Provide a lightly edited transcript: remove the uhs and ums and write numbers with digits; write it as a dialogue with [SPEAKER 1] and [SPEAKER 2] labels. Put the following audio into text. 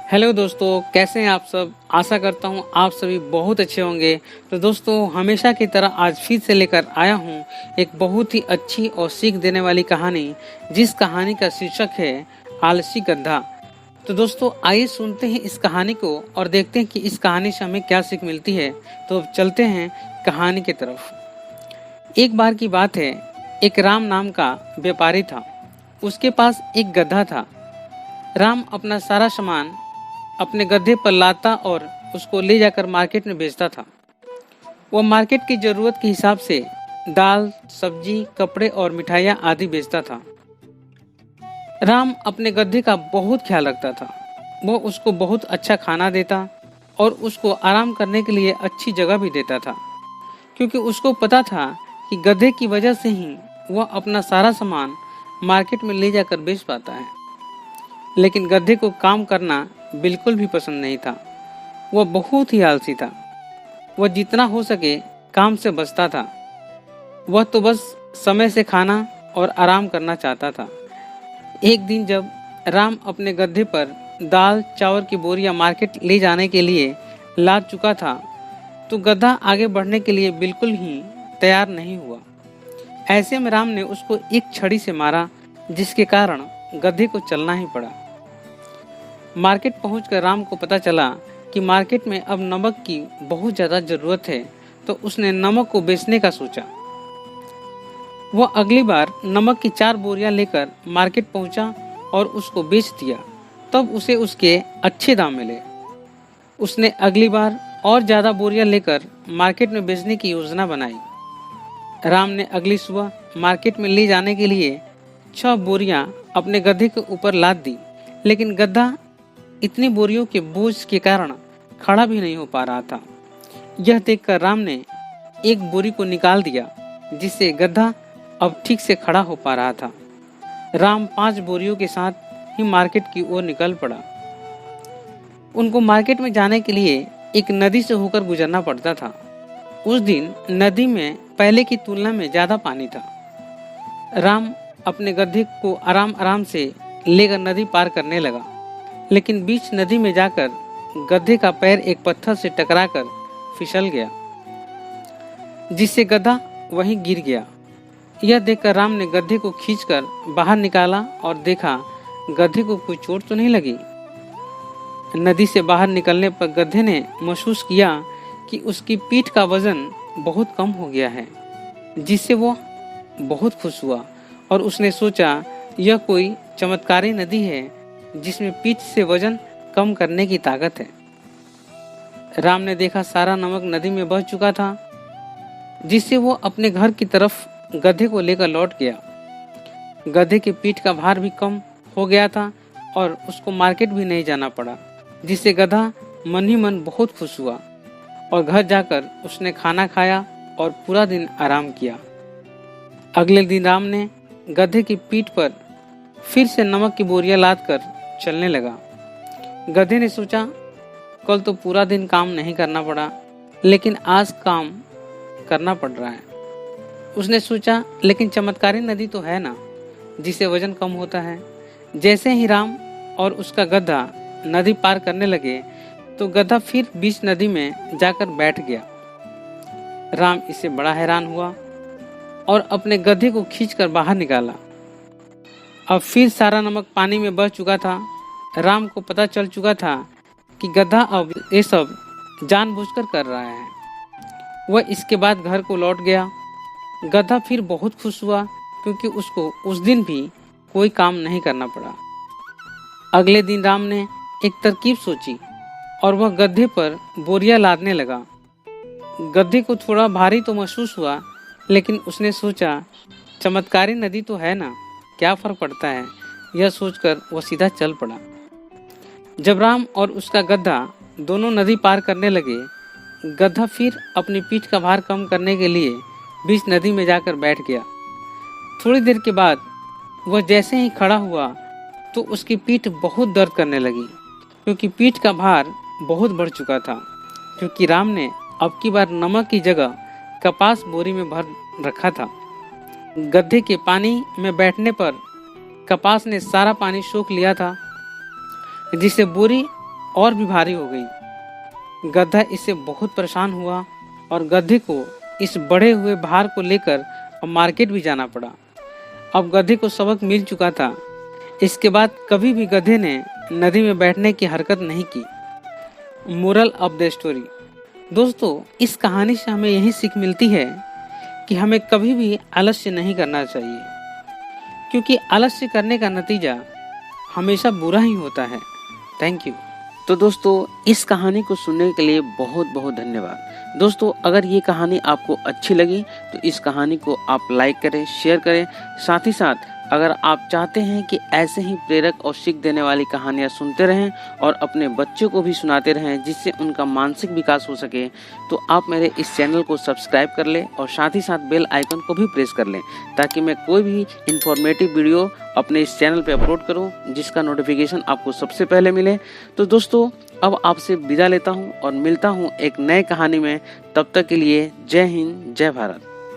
[SPEAKER 1] Hello दोस्तों, कैसे हैं आप सब। आशा करता हूं आप सभी बहुत अच्छे होंगे। तो दोस्तों, हमेशा की तरह आज फिर से लेकर आया हूं एक बहुत ही अच्छी और सीख देने वाली कहानी, जिस कहानी का शीर्षक है आलसी गधा। तो दोस्तों, आइए सुनते हैं इस कहानी को और देखते हैं कि इस कहानी से हमें क्या सीख मिलती है। तो अब चलते हैं कहानी की तरफ। एक बार की बात है, एक राम नाम का व्यापारी था। उसके पास एक गधा था। राम अपना सारा सामान अपने गधे पर लाता और उसको ले जाकर मार्केट में बेचता था। वह मार्केट की जरूरत के हिसाब से दाल, सब्जी, कपड़े और मिठाइयाँ आदि बेचता था। राम अपने गधे का बहुत ख्याल रखता था। वह उसको बहुत अच्छा खाना देता और उसको आराम करने के लिए अच्छी जगह भी देता था, क्योंकि उसको पता था कि गधे की वजह से ही वह अपना सारा सामान मार्केट में ले जाकर बेच पाता है। लेकिन गधे को काम करना बिल्कुल भी पसंद नहीं था। वह बहुत ही आलसी था। वह जितना हो सके काम से बचता था। वह तो बस समय से खाना और आराम करना चाहता था। एक दिन जब राम अपने गधे पर दाल चावल की बोरियां मार्केट ले जाने के लिए लाद चुका था, तो गधा आगे बढ़ने के लिए बिल्कुल ही तैयार नहीं हुआ। ऐसे में राम ने उसको एक छड़ी से मारा, जिसके कारण गधे को चलना ही पड़ा। मार्केट पहुंचकर राम को पता चला कि मार्केट में अब नमक की बहुत ज़्यादा ज़रूरत है, तो उसने नमक को बेचने का सोचा। वह अगली बार नमक की 4 बोरियां लेकर मार्केट पहुंचा और उसको बेच दिया। तब उसे उसके अच्छे दाम मिले। उसने अगली बार और ज़्यादा बोरियां लेकर मार्केट में बेचने की योजना बनाई। राम ने अगली सुबह मार्केट में ले जाने के लिए 6 बोरियां अपने गधे के ऊपर लाद दी, लेकिन गधा इतनी बोरियों के बोझ के कारण खड़ा भी नहीं हो पा रहा था। यह देखकर राम ने एक बोरी को निकाल दिया, जिससे गधा अब ठीक से खड़ा हो पा रहा था। राम 5 बोरियों के साथ ही मार्केट की ओर निकल पड़ा। उनको मार्केट में जाने के लिए एक नदी से होकर गुजरना पड़ता था। उस दिन नदी में पहले की तुलना में ज्यादा पानी था। राम अपने गधे को आराम आराम से लेकर नदी पार करने लगा, लेकिन बीच नदी में जाकर गधे का पैर एक पत्थर से टकराकर फिसल गया, जिससे गधा वहीं गिर गया। यह देखकर राम ने गधे को खींचकर बाहर निकाला और देखा गधे को कोई चोट तो नहीं लगी। नदी से बाहर निकलने पर गधे ने महसूस किया कि उसकी पीठ का वजन बहुत कम हो गया है, जिससे वह बहुत खुश हुआ और उसने सोचा यह कोई चमत्कारी नदी है जिसमें पीठ से वजन कम करने की ताकत है। राम ने देखा सारा नमक नदी में बह चुका था, जिससे वो अपने घर की तरफ गधे को लेकर लौट गया। गधे की पीठ का भार भी कम हो गया था और उसको मार्केट भी नहीं जाना पड़ा, जिससे गधा मन ही मन बहुत खुश हुआ और घर जाकर उसने खाना खाया और पूरा दिन आराम किया। अगले दिन राम ने गधे की पीठ पर फिर से नमक की बोरियां लाद कर चलने लगा। गधे ने सोचा कल तो पूरा दिन काम नहीं करना पड़ा, लेकिन आज काम करना पड़ रहा है। उसने सोचा लेकिन चमत्कारी नदी तो है ना, जिससे वजन कम होता है। जैसे ही राम और उसका गधा नदी पार करने लगे, तो गधा फिर बीच नदी में जाकर बैठ गया। राम इससे बड़ा हैरान हुआ और अपने गधे को खींचकर बाहर निकाला। अब फिर सारा नमक पानी में बह चुका था। राम को पता चल चुका था कि गधा अब ये सब जानबूझकर कर रहा है। वह इसके बाद घर को लौट गया। गधा फिर बहुत खुश हुआ, क्योंकि उसको उस दिन भी कोई काम नहीं करना पड़ा। अगले दिन राम ने एक तरकीब सोची और वह गधे पर बोरियां लादने लगा। गधे को थोड़ा भारी तो महसूस हुआ, लेकिन उसने सोचा चमत्कारी नदी तो है ना, क्या फर्क पड़ता है। यह सोचकर वह सीधा चल पड़ा। जब राम और उसका गधा दोनों नदी पार करने लगे, गधा फिर अपनी पीठ का भार कम करने के लिए बीच नदी में जाकर बैठ गया। थोड़ी देर के बाद वह जैसे ही खड़ा हुआ, तो उसकी पीठ बहुत दर्द करने लगी, क्योंकि पीठ का भार बहुत बढ़ चुका था। क्योंकि राम ने अब की बार नमक की जगह कपास बोरी में भर रखा था। गधे के पानी में बैठने पर कपास ने सारा पानी सोख लिया था, जिससे बोरी और भी भारी हो गई। गधा इससे बहुत परेशान हुआ और गधे को इस बढ़े हुए भार को लेकर अब मार्केट भी जाना पड़ा। अब गधे को सबक मिल चुका था। इसके बाद कभी भी गधे ने नदी में बैठने की हरकत नहीं की। Moral of the story. दोस्तों, इस कहानी से हमें यही सीख मिलती है कि हमें कभी भी आलस्य नहीं करना चाहिए, क्योंकि आलस्य करने का नतीजा हमेशा बुरा ही होता है। Thank you.
[SPEAKER 2] तो दोस्तों, इस कहानी को सुनने के लिए बहुत बहुत धन्यवाद। दोस्तों, अगर ये कहानी आपको अच्छी लगी तो इस कहानी को आप लाइक करें, शेयर करें। साथ ही साथ अगर आप चाहते हैं कि ऐसे ही प्रेरक और सीख देने वाली कहानियाँ सुनते रहें और अपने बच्चों को भी सुनाते रहें जिससे उनका मानसिक विकास हो सके, तो आप मेरे इस चैनल को सब्सक्राइब कर लें और साथ ही साथ बेल आइकन को भी प्रेस कर लें, ताकि मैं कोई भी इंफॉर्मेटिव वीडियो अपने इस चैनल पे अपलोड करूं जिसका नोटिफिकेशन आपको सबसे पहले मिले। तो दोस्तों, अब आपसे विदा लेता हूं और मिलता हूं एक नए कहानी में। तब तक के लिए जय हिंद, जय भारत।